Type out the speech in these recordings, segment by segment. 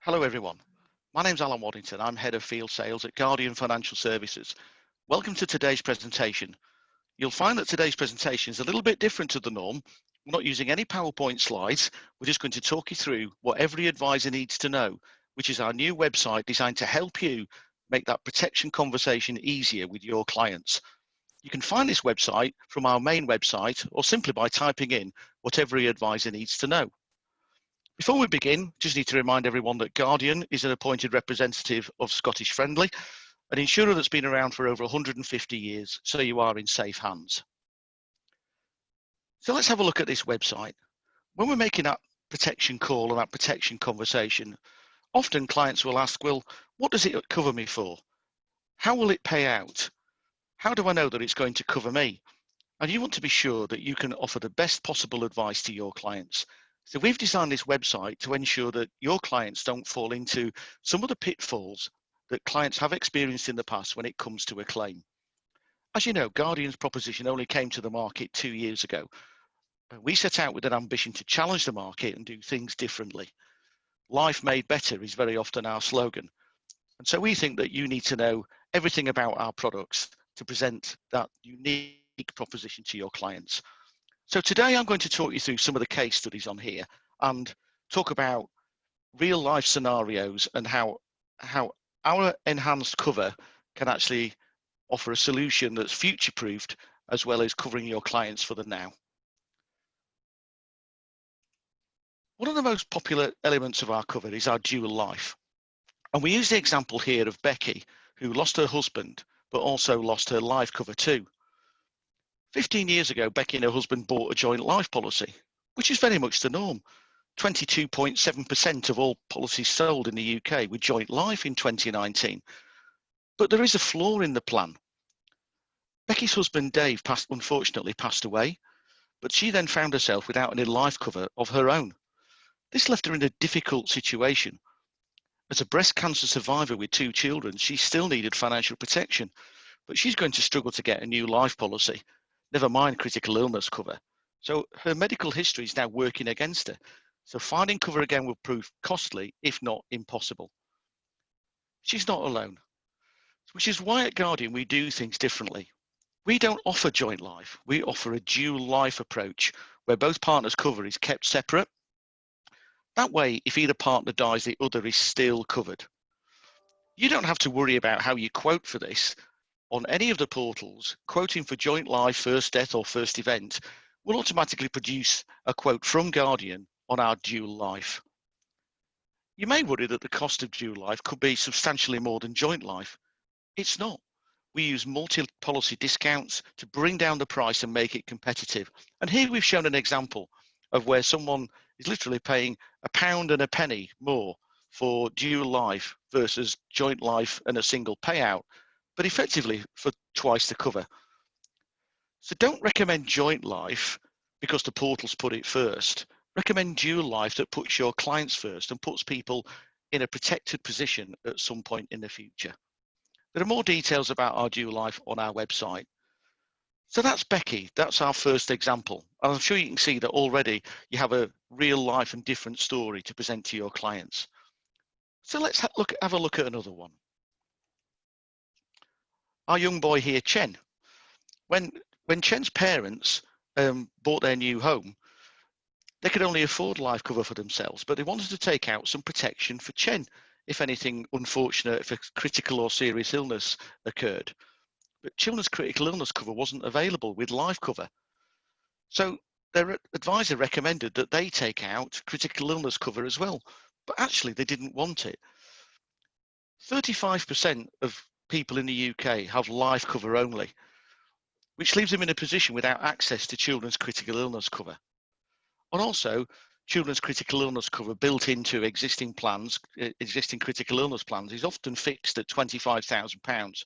Hello everyone. My name's Alan Waddington. I'm Head of Field Sales at Guardian Financial Services. Welcome to today's presentation. You'll find that today's presentation is a little bit different to the norm. We're not using any PowerPoint slides. We're just going to talk you through what every advisor needs to know, which is our new website designed to help you make that protection conversation easier with your clients. You can find this website from our main website or simply by typing in what every advisor needs to know. Before we begin, just need to remind everyone that Guardian is an appointed representative of Scottish Friendly, an insurer that's been around for over 150 years, so you are in safe hands. So let's have a look at this website. When we're making that protection call and that protection conversation, often clients will ask, well, what does it cover me for? How will it pay out? How do I know that it's going to cover me? And you want to be sure that you can offer the best possible advice to your clients. So we've designed this website to ensure that your clients don't fall into some of the pitfalls that clients have experienced in the past when it comes to a claim. As you know, Guardian's proposition only came to the market 2 years ago. We set out with an ambition to challenge the market and do things differently. Life made better is very often our slogan. And so we think that you need to know everything about our products to present that unique proposition to your clients. So today I'm going to talk you through some of the case studies on here and talk about real life scenarios and how our enhanced cover can actually offer a solution that's future proofed as well as covering your clients for the now. One of the most popular elements of our cover is our dual life. And we use the example here of Becky, who lost her husband, but also lost her life cover too. 15 years ago, Becky and her husband bought a joint life policy, which is very much the norm. 22.7% of all policies sold in the UK were joint life in 2019. But there is a flaw in the plan. Becky's husband, Dave, unfortunately passed away, but she then found herself without any life cover of her own. This left her in a difficult situation. As a breast cancer survivor with 2 children, she still needed financial protection, but she's going to struggle to get a new life policy, never mind critical illness cover. So her medical history is now working against her. So finding cover again will prove costly, if not impossible. She's not alone, which is why at Guardian we do things differently. We don't offer joint life, we offer a dual life approach where both partners' cover is kept separate. That way, if either partner dies, the other is still covered. You don't have to worry about how you quote for this. On any of the portals, quoting for joint life, first death or first event will automatically produce a quote from Guardian on our dual life. You may worry that the cost of dual life could be substantially more than joint life. It's not. We use multi-policy discounts to bring down the price and make it competitive. And here we've shown an example of where someone is literally paying £1 and a penny more for dual life versus joint life and a single payout, but effectively for twice the cover. So don't recommend joint life because the portals put it first. Recommend dual life that puts your clients first and puts people in a protected position at some point in the future. There are more details about our dual life on our website. So that's Becky, that's our first example. And I'm sure you can see that already you have a real life and different story to present to your clients. So let's have a look at another one. Our young boy here, Chen. When Chen's parents bought their new home, they could only afford life cover for themselves, but they wanted to take out some protection for Chen if anything unfortunate, if a critical or serious illness occurred. But children's critical illness cover wasn't available with life cover. So their advisor recommended that they take out critical illness cover as well, but actually they didn't want it. 35% of people in the UK have life cover only, which leaves them in a position without access to children's critical illness cover. And also, children's critical illness cover built into existing plans, existing critical illness plans, is often fixed at £25,000.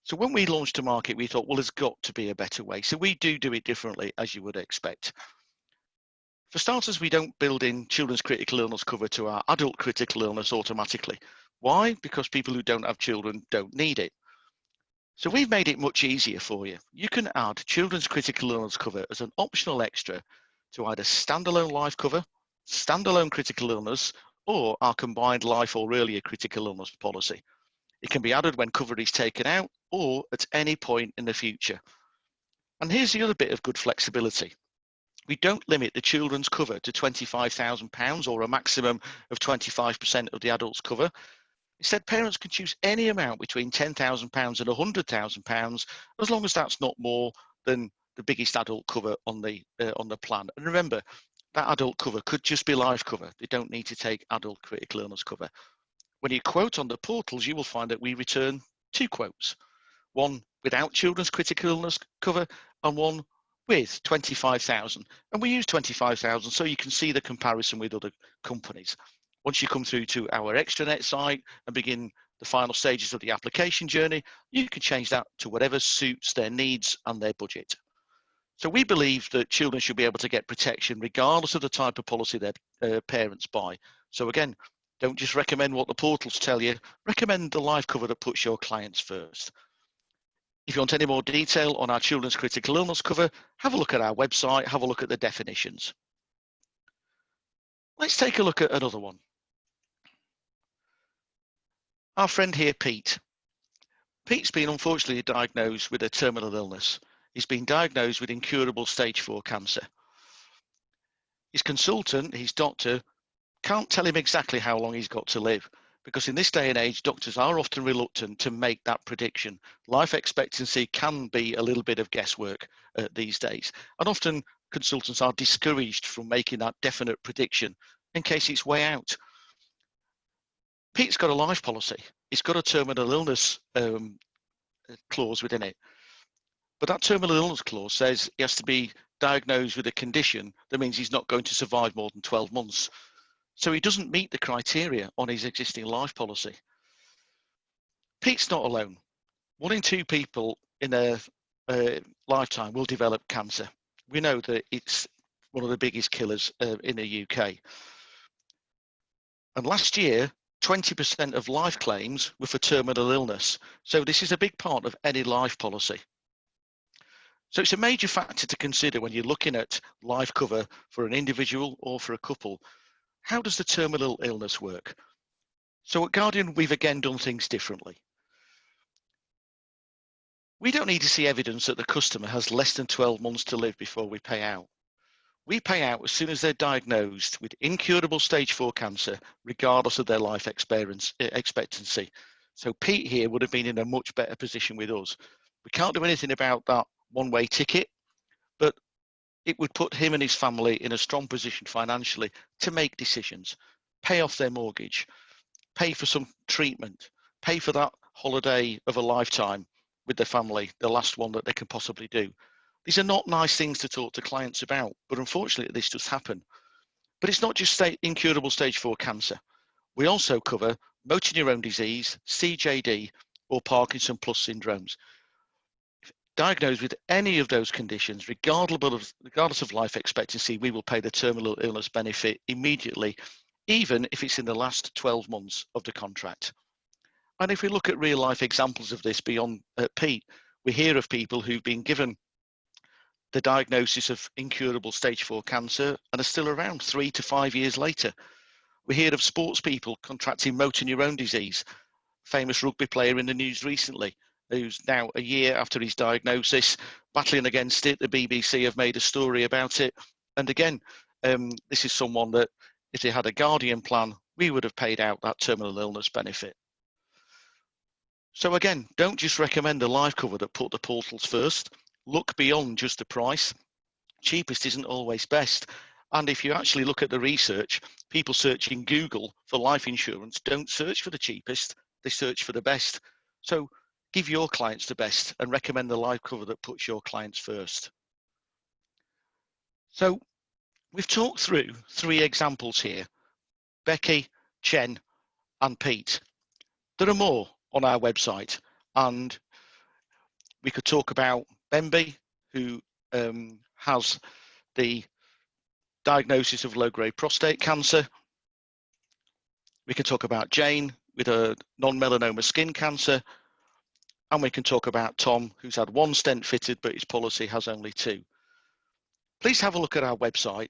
So when we launched to market, we thought, well, there's got to be a better way. So we do it differently, as you would expect. For starters, we don't build in children's critical illness cover to our adult critical illness automatically. Why? Because people who don't have children don't need it. So we've made it much easier for you. You can add children's critical illness cover as an optional extra to either standalone life cover, standalone critical illness, or our combined life or earlier critical illness policy. It can be added when cover is taken out or at any point in the future. And here's the other bit of good flexibility. We don't limit the children's cover to £25,000 or a maximum of 25% of the adult's cover. Instead, parents can choose any amount between £10,000 and £100,000 as long as that's not more than the biggest adult cover on the plan. And remember, that adult cover could just be life cover. They don't need to take adult critical illness cover. When you quote on the portals, you will find that we return 2 quotes, one without children's critical illness cover and one with 25,000. And we use 25,000 so you can see the comparison with other companies. Once you come through to our extranet site and begin the final stages of the application journey, you can change that to whatever suits their needs and their budget. So we believe that children should be able to get protection regardless of the type of policy their parents buy. So again, don't just recommend what the portals tell you, recommend the life cover that puts your clients first. If you want any more detail on our children's critical illness cover, have a look at our website, have a look at the definitions. Let's take a look at another one. Our friend here, Pete. Pete's been unfortunately diagnosed with a terminal illness. He's been diagnosed with incurable stage 4 cancer. His consultant, his doctor, can't tell him exactly how long he's got to live, because in this day and age, doctors are often reluctant to make that prediction. Life expectancy can be a little bit of guesswork these days, and often consultants are discouraged from making that definite prediction in case it's way out. Pete's got a life policy. He's got a terminal illness clause within it. But that terminal illness clause says he has to be diagnosed with a condition that means he's not going to survive more than 12 months. So he doesn't meet the criteria on his existing life policy. Pete's not alone. 1 in 2 people in their lifetime will develop cancer. We know that it's one of the biggest killers in the UK. And last year, 20% of life claims were for terminal illness. So this is a big part of any life policy. So it's a major factor to consider when you're looking at life cover for an individual or for a couple. How does the terminal illness work? So at Guardian, we've again done things differently. We don't need to see evidence that the customer has less than 12 months to live before we pay out. We pay out as soon as they're diagnosed with incurable stage 4 cancer, regardless of their life expectancy. So Pete here would have been in a much better position with us. We can't do anything about that one-way ticket, but it would put him and his family in a strong position financially to make decisions, pay off their mortgage, pay for some treatment, pay for that holiday of a lifetime with their family, the last one that they can possibly do. These are not nice things to talk to clients about, but unfortunately this does happen. But it's not just incurable stage 4 cancer. We also cover motor neurone disease, CJD, or Parkinson plus syndromes. Diagnosed with any of those conditions, regardless of life expectancy, we will pay the terminal illness benefit immediately, even if it's in the last 12 months of the contract. And if we look at real life examples of this beyond Pete, we hear of people who've been given the diagnosis of incurable stage 4 cancer and are still around 3 to 5 years later. We hear of sports people contracting motor neurone disease. Famous rugby player in the news recently, who's now a year after his diagnosis, battling against it. The BBC have made a story about it. And again, this is someone that if they had a Guardian plan, we would have paid out that terminal illness benefit. So again, don't just recommend a life cover that put the portals first. Look beyond just the price. Cheapest isn't always best. And if you actually look at the research, people searching Google for life insurance don't search for the cheapest, they search for the best. So give your clients the best and recommend the life cover that puts your clients first. So we've talked through 3 examples here, Becky, Chen, and Pete. There are more on our website, and we could talk about Bemby, who has the diagnosis of low-grade prostate cancer. We can talk about Jane with a non-melanoma skin cancer, and we can talk about Tom, who's had 1 stent fitted, but his policy has only 2. Please have a look at our website.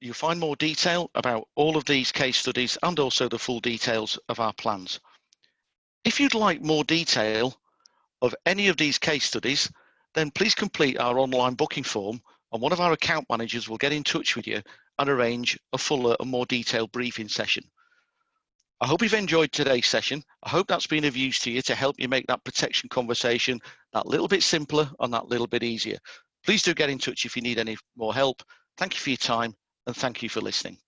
you'll find more detail about all of these case studies and also the full details of our plans. If you'd like more detail of any of these case studies, then please complete our online booking form and one of our account managers will get in touch with you and arrange a fuller and more detailed briefing session. I hope you've enjoyed today's session. I hope that's been of use to you to help you make that protection conversation that little bit simpler and that little bit easier. Please do get in touch if you need any more help. Thank you for your time and thank you for listening.